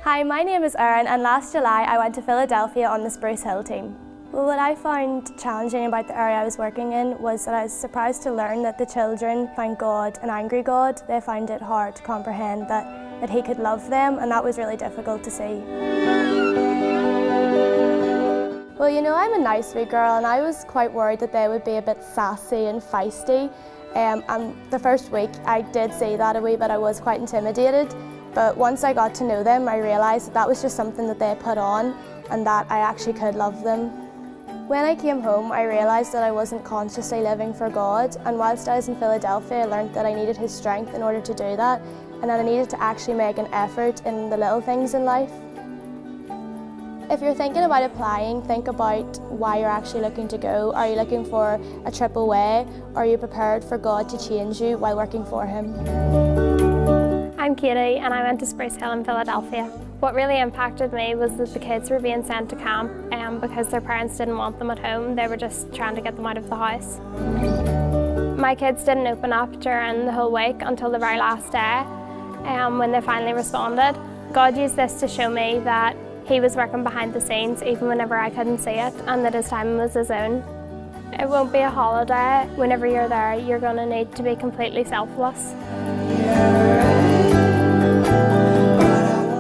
Hi, my name is Erin, and last July I went to Philadelphia on the Spruce Hill team. Well, what I found challenging about the area I was working in was that I was surprised to learn that the children found God an angry God. They found it hard to comprehend that He could love them, and that was really difficult to see. Well, you know, I'm a nice wee girl, and I was quite worried that they would be a bit sassy and feisty. And the first week I did see that a wee bit. I was quite intimidated, but once I got to know them I realised that was just something that they put on and that I actually could love them. When I came home I realised that I wasn't consciously living for God, and whilst I was in Philadelphia I learned that I needed His strength in order to do that, and that I needed to actually make an effort in the little things in life. If you're thinking about applying, think about why you're actually looking to go. Are you looking for a trip away? Are you prepared for God to change you while working for Him? I'm Katie and I went to Spruce Hill in Philadelphia. What really impacted me was that the kids were being sent to camp because their parents didn't want them at home. They were just trying to get them out of the house. My kids didn't open up during the whole week until the very last day when they finally responded. God used this to show me that He was working behind the scenes even whenever I couldn't see it, and that His time was His own. It won't be a holiday. Whenever you're there, you're going to need to be completely selfless.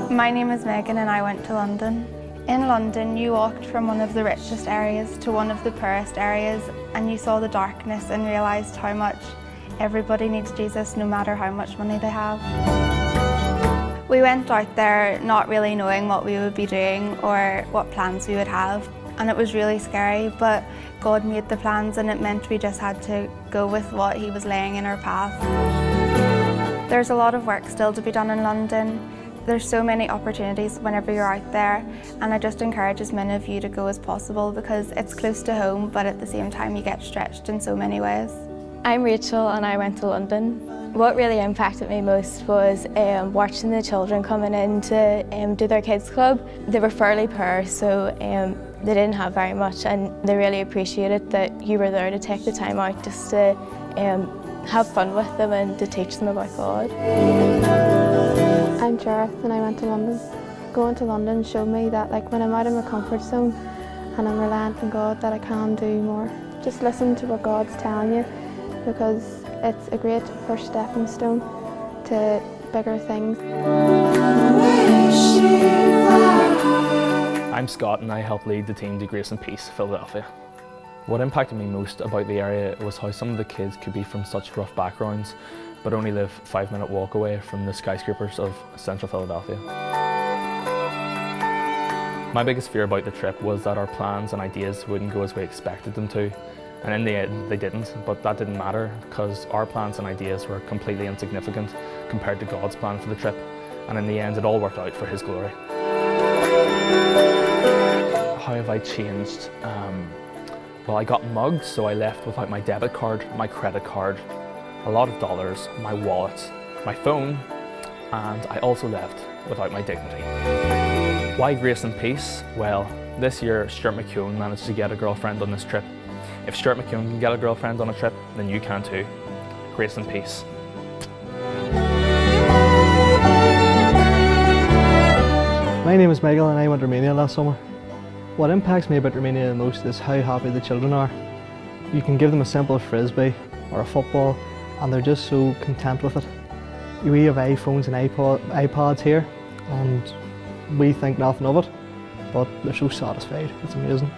My name is Megan and I went to London. In London, you walked from one of the richest areas to one of the poorest areas, and you saw the darkness and realised how much everybody needs Jesus, no matter how much money they have. We went out there not really knowing what we would be doing or what plans we would have, and it was really scary, but God made the plans and it meant we just had to go with what He was laying in our path. There's a lot of work still to be done in London. There's so many opportunities whenever you're out there, and I just encourage as many of you to go as possible because it's close to home, but at the same time you get stretched in so many ways. I'm Rachel and I went to London. What really impacted me most was watching the children coming in to do their kids club. They were fairly poor, so they didn't have very much, and they really appreciated that you were there to take the time out just to have fun with them and to teach them about God. I'm Jareth and I went to London. Going to London showed me that when I'm out of my comfort zone and I'm reliant on God, that I can do more. Just listen to what God's telling you, because it's a great first stepping stone to bigger things. I'm Scott and I help lead the team to Grace and Peace, Philadelphia. What impacted me most about the area was how some of the kids could be from such rough backgrounds, but only live a 5-minute walk away from the skyscrapers of central Philadelphia. My biggest fear about the trip was that our plans and ideas wouldn't go as we expected them to. And in the end, they didn't, but that didn't matter because our plans and ideas were completely insignificant compared to God's plan for the trip. And in the end, it all worked out for His glory. How have I changed? Well, I got mugged, so I left without my debit card, my credit card, a lot of dollars, my wallet, my phone, and I also left without my dignity. Why Grace and Peace? Well, this year Stuart McKeown managed to get a girlfriend on this trip. If Stuart McKeown can get a girlfriend on a trip, then you can too. Grace and Peace. My name is Michael and I went to Romania last summer. What impacts me about Romania the most is how happy the children are. You can give them a simple frisbee or a football and they're just so content with it. We have iPhones and iPads here and we think nothing of it, but they're so satisfied. It's amazing.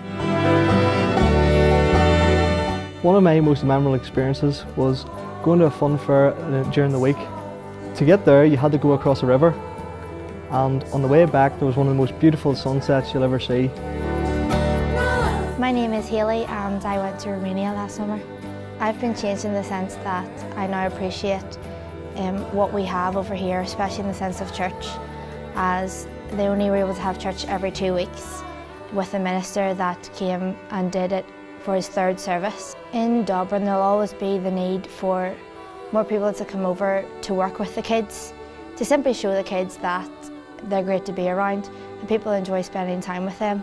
One of my most memorable experiences was going to a fun fair during the week. To get there, you had to go across a river, and on the way back there was one of the most beautiful sunsets you'll ever see. My name is Hayley and I went to Romania last summer. I've been changed in the sense that I now appreciate what we have over here, especially in the sense of church, as they only were able to have church every 2 weeks with a minister that came and did it for his 3rd service. In Dublin there'll always be the need for more people to come over to work with the kids, to simply show the kids that they're great to be around and people enjoy spending time with them,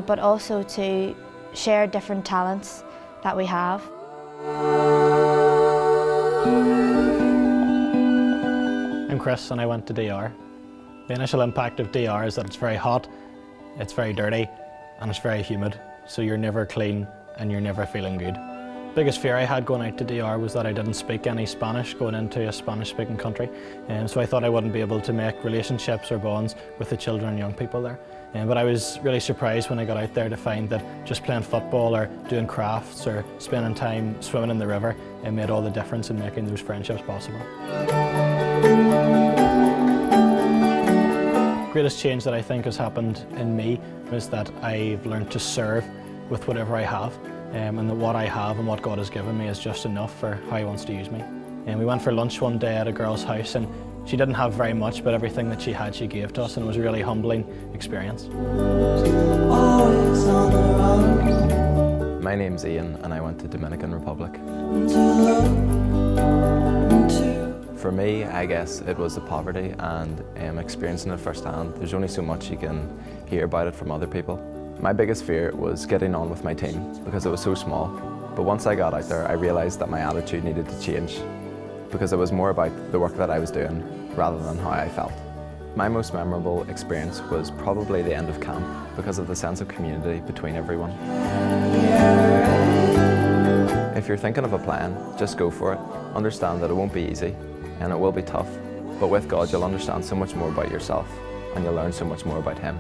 but also to share different talents that we have. I'm Chris and I went to DR. The initial impact of DR is that it's very hot, it's very dirty, and it's very humid, so you're never clean and you're never feeling good. The biggest fear I had going out to DR was that I didn't speak any Spanish going into a Spanish-speaking country, and so I thought I wouldn't be able to make relationships or bonds with the children and young people there. But I was really surprised when I got out there to find that just playing football or doing crafts or spending time swimming in the river, it made all the difference in making those friendships possible. The greatest change that I think has happened in me is that I've learned to serve with whatever I have, and that what I have and what God has given me is just enough for how He wants to use me. We went for lunch one day at a girl's house, and she didn't have very much, but everything that she had she gave to us, and it was a really humbling experience. My name's Ian and I went to Dominican Republic. For me, I guess it was the poverty and experiencing it firsthand. There's only so much you can hear about it from other people. My biggest fear was getting on with my team because it was so small. But once I got out there, I realised that my attitude needed to change because it was more about the work that I was doing rather than how I felt. My most memorable experience was probably the end of camp because of the sense of community between everyone. If you're thinking of applying, just go for it. Understand that it won't be easy and it will be tough, but with God you'll understand so much more about yourself and you'll learn so much more about Him.